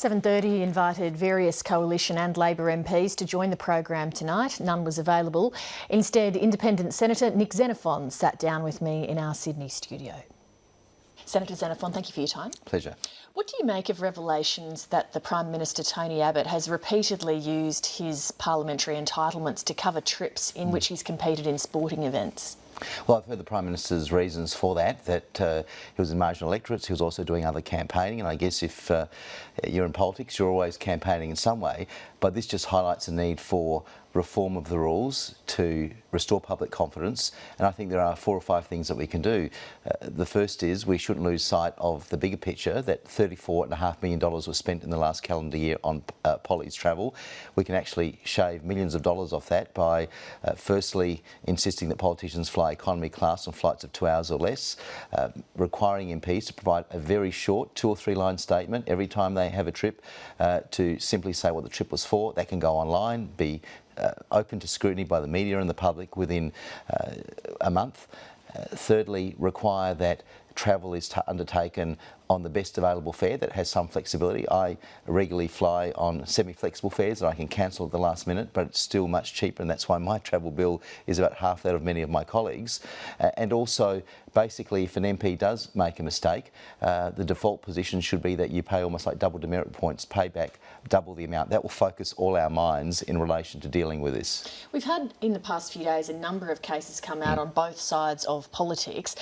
7:30 invited various Coalition and Labor MPs to join the program tonight. None was available. Instead, Independent Senator Nick Xenophon sat down with me in our Sydney studio. Senator Xenophon, thank you for your time. Pleasure. What do you make of revelations that the Prime Minister Tony Abbott has repeatedly used his parliamentary entitlements to cover trips in which he's competed in sporting events? Well, I've heard the Prime Minister's reasons for that he was in marginal electorates, he was also doing other campaigning, and I guess if you're in politics, you're always campaigning in some way, but this just highlights the need for reform of the rules to restore public confidence, and I think there are 4 or 5 things that we can do. The first is we shouldn't lose sight of the bigger picture, that $34.5 million was spent in the last calendar year on Polly's travel. We can actually shave millions of dollars off that by firstly insisting that politicians fly economy class on flights of 2 hours or less, requiring MPs to provide a very short 2 or 3 line statement every time they have a trip to simply say what the trip was for. That can go online, be open to scrutiny by the media and the public within a month. Thirdly, require that travel is undertaken on the best available fare that has some flexibility. I regularly fly on semi-flexible fares that I can cancel at the last minute, but it's still much cheaper, and that's why my travel bill is about half that of many of my colleagues. And also, basically, if an MP does make a mistake, the default position should be that you pay almost like double demerit points, pay back double the amount. That will focus all our minds in relation to dealing with this. We've had, in the past few days, a number of cases come out on both sides of politics.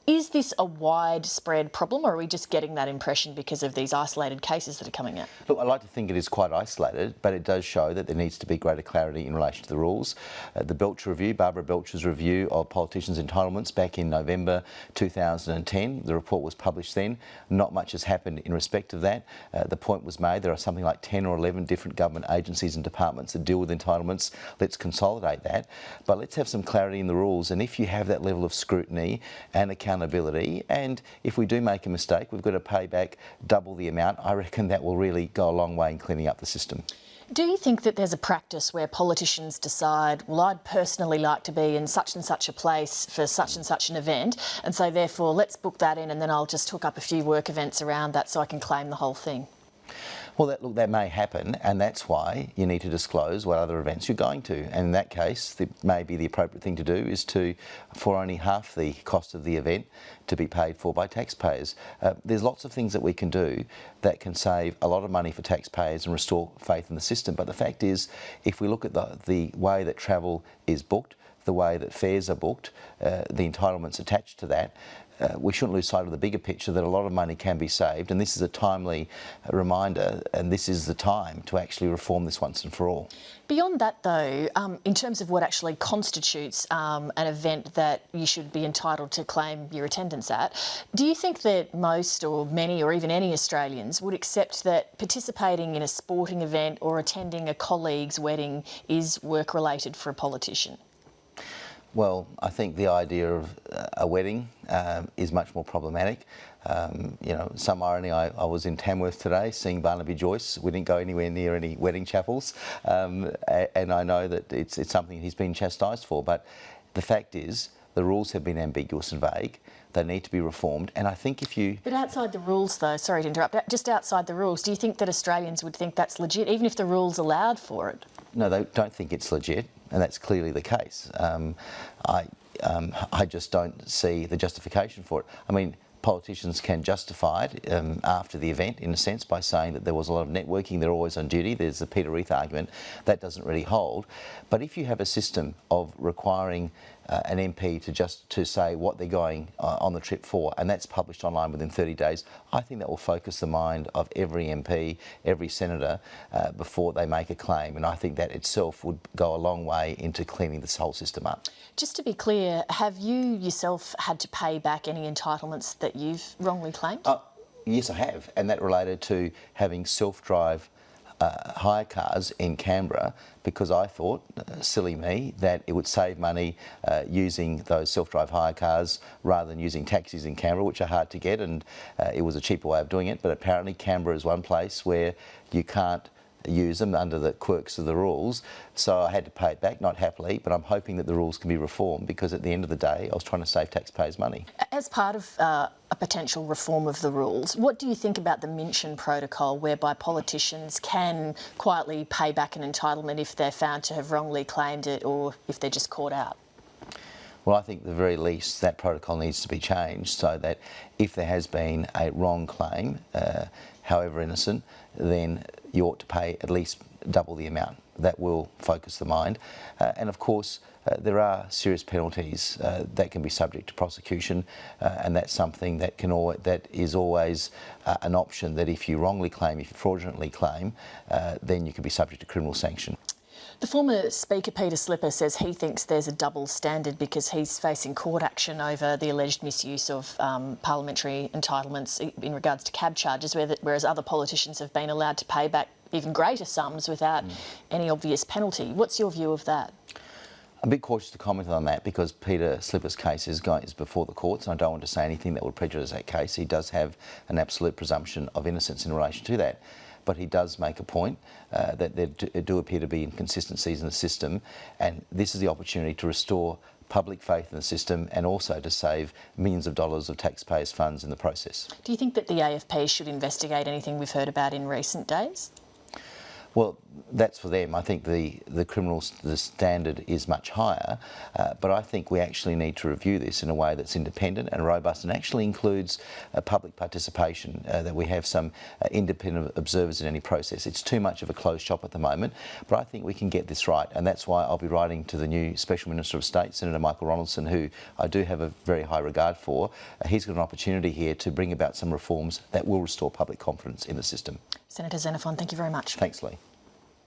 Is this a widespread problem, or are we just getting that impression because of these isolated cases that are coming out? Look, I like to think it is quite isolated, but it does show that there needs to be greater clarity in relation to the rules. The Belcher Review, Barbara Belcher's review of politicians' entitlements back in November 2010, the report was published then. Not much has happened in respect of that. The point was made there are something like 10 or 11 different government agencies and departments that deal with entitlements. Let's consolidate that, but let's have some clarity in the rules. And if you have that level of scrutiny and accountability, and if we do make a mistake, we've got to pay back double the amount, I reckon that will really go a long way in cleaning up the system. Do you think that there's a practice where politicians decide, well, I'd personally like to be in such and such a place for such and such an event, and so therefore let's book that in and then I'll just hook up a few work events around that so I can claim the whole thing? Well, that may happen, and that's why you need to disclose what other events you're going to. And in that case, maybe the appropriate thing to do is for only half the cost of the event, to be paid for by taxpayers. There's lots of things that we can do that can save a lot of money for taxpayers and restore faith in the system. But the fact is, if we look at the way that travel is booked, the way that fares are booked, the entitlements attached to that, we shouldn't lose sight of the bigger picture that a lot of money can be saved, and this is a timely reminder, and this is the time to actually reform this once and for all. Beyond that though, in terms of what actually constitutes an event that you should be entitled to claim your attendance at, do you think that most or many or even any Australians would accept that participating in a sporting event or attending a colleague's wedding is work-related for a politician? Well, I think the idea of a wedding is much more problematic. You know, some irony, I was in Tamworth today seeing Barnaby Joyce. We didn't go anywhere near any wedding chapels, and I know that it's something he's been chastised for, but the fact is the rules have been ambiguous and vague. They need to be reformed, and I think if you... But outside the rules though, sorry to interrupt, just outside the rules, do you think that Australians would think that's legit, even if the rules allowed for it? No, they don't think it's legit, and that's clearly the case. I just don't see the justification for it. I mean, politicians can justify it after the event, in a sense, by saying that there was a lot of networking, they're always on duty. There's the Peter Reith argument. That doesn't really hold. But if you have a system of requiring an MP to say what they're going on the trip for, and that's published online within 30 days, I think that will focus the mind of every MP, every senator, before they make a claim, and I think that itself would go a long way into cleaning this whole system up. Just to be clear, have you yourself had to pay back any entitlements that you've wrongly claimed? Yes, I have, and that related to having self-drive hire cars in Canberra, because I thought, silly me, that it would save money using those self-drive hire cars rather than using taxis in Canberra, which are hard to get, and it was a cheaper way of doing it. But apparently Canberra is one place where you can't use them under the quirks of the rules. So I had to pay it back, not happily, but I'm hoping that the rules can be reformed, because at the end of the day, I was trying to save taxpayers' money. As part of a potential reform of the rules, what do you think about the Minchin protocol, whereby politicians can quietly pay back an entitlement if they're found to have wrongly claimed it or if they're just caught out? Well, I think at the very least that protocol needs to be changed so that if there has been a wrong claim, however innocent, then you ought to pay at least double the amount. That will focus the mind. And of course, there are serious penalties that can be subject to prosecution, and that's something that is always an option, that if you wrongly claim, if you fraudulently claim, then you can be subject to criminal sanction. The former Speaker, Peter Slipper, says he thinks there's a double standard because he's facing court action over the alleged misuse of parliamentary entitlements in regards to cab charges, whereas other politicians have been allowed to pay back even greater sums without any obvious penalty. What's your view of that? I'm a bit cautious to comment on that because Peter Slipper's case is before the courts, and I don't want to say anything that would prejudice that case. He does have an absolute presumption of innocence in relation to that. But he does make a point that there do appear to be inconsistencies in the system, and this is the opportunity to restore public faith in the system and also to save millions of dollars of taxpayers' funds in the process. Do you think that the AFP should investigate anything we've heard about in recent days? Well, that's for them. I think the standard is much higher, but I think we actually need to review this in a way that's independent and robust and actually includes public participation, that we have some independent observers in any process. It's too much of a closed shop at the moment, but I think we can get this right, and that's why I'll be writing to the new Special Minister of State, Senator Michael Ronaldson, who I do have a very high regard for. He's got an opportunity here to bring about some reforms that will restore public confidence in the system. Senator Xenophon, thank you very much. Thanks, Lee.